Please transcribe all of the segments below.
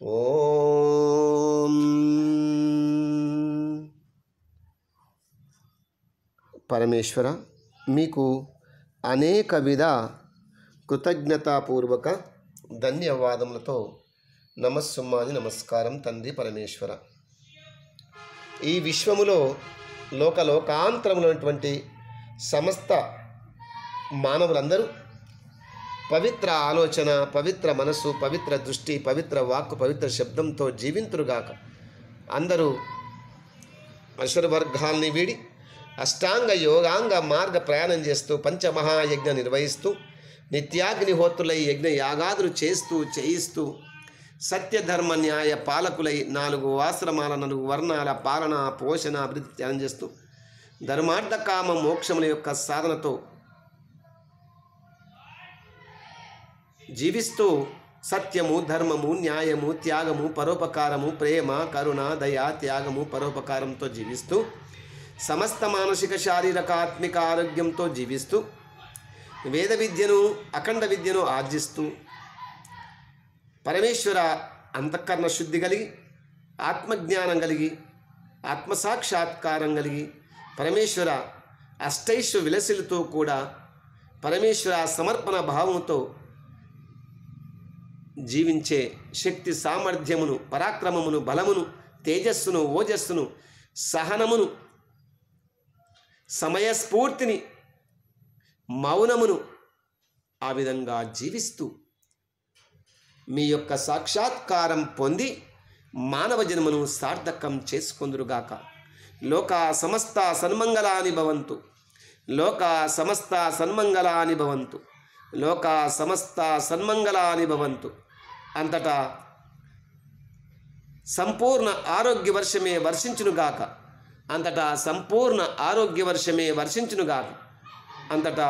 ఓం పరమేశ్వర, మీకు అనేక విధ కృతజ్ఞతాపూర్వక ధన్యవాదములతో నమస్సుమాని నమస్కారం తండ్రి పరమేశ్వర. ఈ విశ్వములో లోకాంతరములైనటువంటి సమస్త మానవులందరూ పవిత్ర ఆలోచన, పవిత్ర మనసు, పవిత్ర దృష్టి, పవిత్ర వాక్కు, పవిత్ర శబ్దంతో జీవింతురుగాక. అందరూ మనుషుల వర్గాల్ని వీడి అష్టాంగ యోగాంగ మార్గ ప్రయాణం చేస్తూ పంచమహాయజ్ఞ నిర్వహిస్తూ నిత్యాగ్నిహోత్రులై యజ్ఞ యాగాదులు చేయిస్తూ సత్యధర్మ న్యాయ పాలకులై 4 ఆశ్రమాల 4 వర్ణాల పాలన పోషణ అభివృద్ధి త్యాగం చేస్తూ ధర్మార్థ కామ మోక్షముల యొక్క సాధనతో జీవిస్తూ సత్యము, ధర్మము, న్యాయము, త్యాగము, పరోపకారము, ప్రేమ, కరుణ, దయ, త్యాగము, పరోపకారంతో జీవిస్తూ సమస్త మానసిక శారీరక ఆత్మిక ఆరోగ్యంతో జీవిస్తూ వేద విద్యను, అఖండ విద్యను ఆర్జిస్తూ పరమేశ్వర అంతఃకరణ శుద్ధి కలిగి ఆత్మజ్ఞానం కలిగి ఆత్మసాక్షాత్కారం కలిగి పరమేశ్వర అష్టైశ్వ విలసిలతో కూడా పరమేశ్వర సమర్పణ భావంతో జీవించే శక్తి సామర్థ్యమును, పరాక్రమమును, బలమును, తేజస్సును, ఓజస్సును, సహనమును, సమయస్ఫూర్తిని, మౌనమును ఆ విధంగా జీవిస్తూ మీ యొక్క సాక్షాత్కారం పొంది మానవ జన్మను సార్థకం చేసుకొందురుగాక. లోకా సమస్త సన్మంగళాని భవంతు, లోకా సమస్త సన్మంగళాని భవంతు, లోకా సమస్త సన్మంగళాని భవంతు. అంతటా సంపూర్ణ ఆరోగ్య వర్షమే వర్షించునుగాక. అంతటా సంపూర్ణ ఆరోగ్య వర్షమే వర్షించునుగాక. అంతటా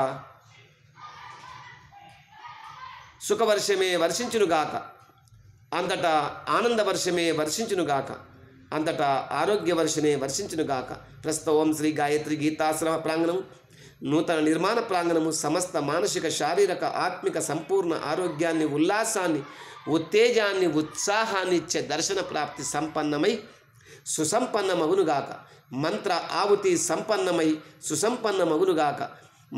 సుఖవర్షమే వర్షించునుగాక. అంతటా ఆనంద వర్షమే వర్షించునుగాక. అంతటా ఆరోగ్య వర్షమే వర్షించునుగాక. ప్రస్తుతం శ్రీ గాయత్రి గీతాశ్రమ ప్రాంగణము నూతన నిర్మాణ ప్రాంగణము సమస్త మానసిక శారీరక ఆత్మిక సంపూర్ణ ఆరోగ్యాన్ని, ఉల్లాసాన్ని, ఉత్తేజాన్ని, ఉత్సాహాన్ని ఇచ్చే దర్శన ప్రాప్తి సంపన్నమై సుసంపన్నమగునుగాక. మంత్ర ఆవుతి సంపన్నమై సుసంపన్నమగునుగాక.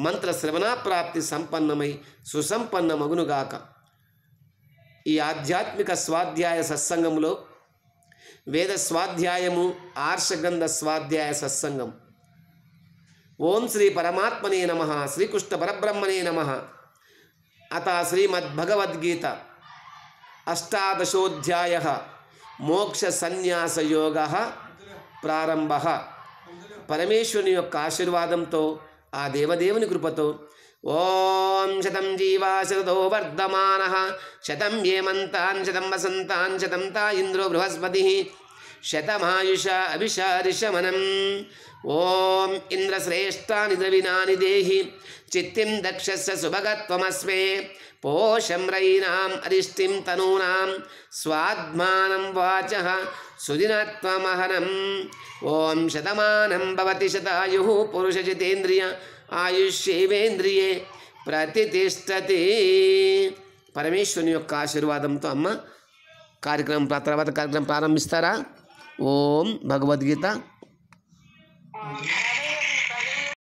మంత్ర శ్రవణ ప్రాప్తి సంపన్నమై సుసంపన్నమగునుగాక. ఈ ఆధ్యాత్మిక స్వాధ్యాయ సత్సంగంలో వేద స్వాధ్యాయము, ఆర్షగంధ స్వాధ్యాయ సత్సంగం. ఓం శ్రీ పరమాత్మనే నమః. శ్రీకృష్ణ పరబ్రహ్మణే నమః. అత శ్రీమద్భగవద్గీత అష్టాదశోధ్యాయః మోక్ష సన్యాస యోగః ప్రారంభః. పరమేశ్వరుని యొక్క ఆశీర్వాదంతో, ఆ దేవదేవుని కృపతో ఓం శతం జీవా శరదో వర్ధమానః శతం హేమంతాన్ శతం వసంతాన్ శతం తా ఇంద్రో బృహస్పతిః శతమాయుష అభిషారిషమనం. ఓం ఇంద్రశ్రేష్టాని ద్రవిణాని దేహి చిత్తిం దక్షస్య సుభగత్వమస్మే పోషం రైనాం అరిష్టిం తనూనాం స్వాత్మానం వాచః సుదినత్వమహనం. ఓం శతమానం భవతి శతాయుః పురుష జితేంద్రియ ఆయుష్యేవేంద్రియే ప్రతిష్టతి. పరమేశ్వరుని యొక్క ఆశీర్వాదంతో అమ్మ తర్వాత కార్యక్రమం ప్రారంభిస్తారా? ఓం భగవద్గీత.